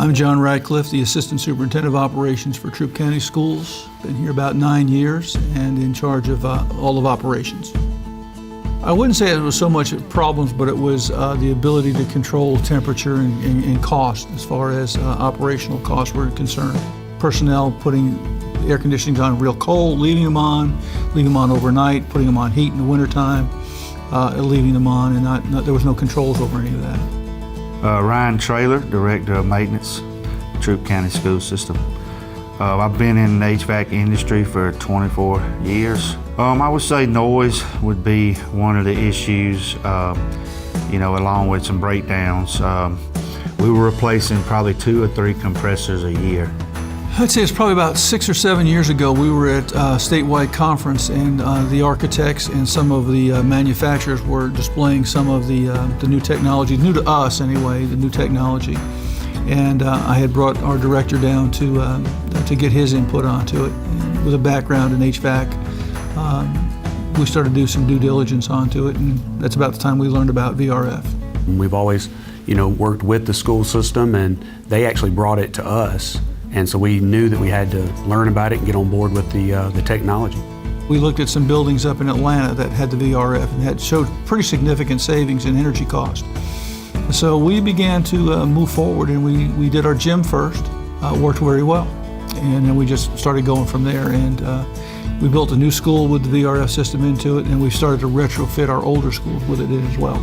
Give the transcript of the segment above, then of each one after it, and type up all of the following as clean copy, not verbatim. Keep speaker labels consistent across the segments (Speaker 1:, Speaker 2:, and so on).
Speaker 1: I'm John Radcliffe, the Assistant Superintendent of Operations for Troup County Schools. Been here about 9 years and in charge of all of operations. I wouldn't say it was so much problems, but it was the ability to control temperature and cost as far as operational costs were concerned. Personnel putting air conditioning on real cold, leaving them on overnight, putting them on heat in the wintertime, leaving them on, and there was no controls over any of that.
Speaker 2: Ryan Traylor, Director of Maintenance, Troup County School System. I've been in the HVAC industry for 24 years. I would say noise would be one of the issues, along with some breakdowns. We were replacing probably 2 or 3 compressors a year.
Speaker 1: I'd say it's probably about 6 or 7 years ago. We were at a statewide conference, and the architects and some of the manufacturers were displaying some of the new technology, new to us anyway, the new technology. And I had brought our director down to get his input onto it. And with a background in HVAC, we started to do some due diligence onto it, and that's about the time we learned about VRF.
Speaker 3: We've always, worked with the school system, and they actually brought it to us. And so we knew that we had to learn about it and get on board with the technology.
Speaker 1: We looked at some buildings up in Atlanta that had the VRF and had showed pretty significant savings in energy cost. So we began to move forward, and we did our gym first. Worked very well. And then we just started going from there, and we built a new school with the VRF system into it, and we started to retrofit our older schools with it as well.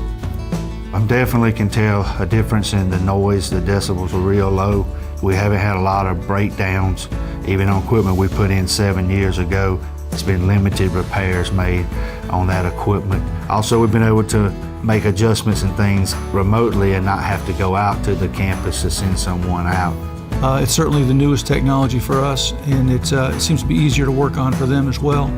Speaker 2: I definitely can tell a difference in the noise. The decibels are real low. We haven't had a lot of breakdowns, even on equipment we put in 7 years ago. It's been limited repairs made on that equipment. Also, we've been able to make adjustments and things remotely and not have to go out to the campus to send someone out.
Speaker 1: It's certainly the newest technology for us, and it seems to be easier to work on for them as well.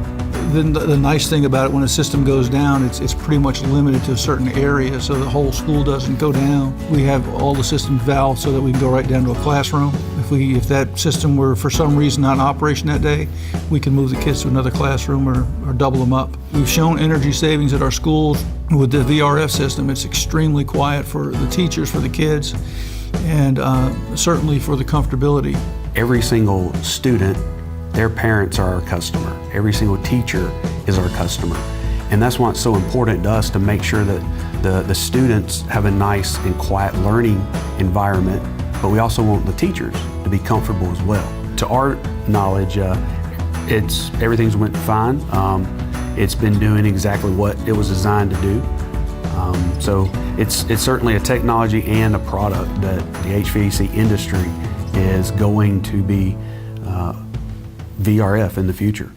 Speaker 1: The nice thing about it, when a system goes down, it's pretty much limited to a certain area, so the whole school doesn't go down. We have all the systems valved so that we can go right down to a classroom. If that system were for some reason not in operation that day, we can move the kids to another classroom or double them up. We've shown energy savings at our schools with the VRF system. It's extremely quiet for the teachers, for the kids, and certainly for the comfortability.
Speaker 3: Every single student, their parents are our customer. Every single teacher is our customer. And that's why it's so important to us to make sure that the students have a nice and quiet learning environment, but we also want the teachers to be comfortable as well. To our knowledge, everything's went fine. It's been doing exactly what it was designed to do. So it's certainly a technology and a product that the HVAC industry is going to be VRF in the future.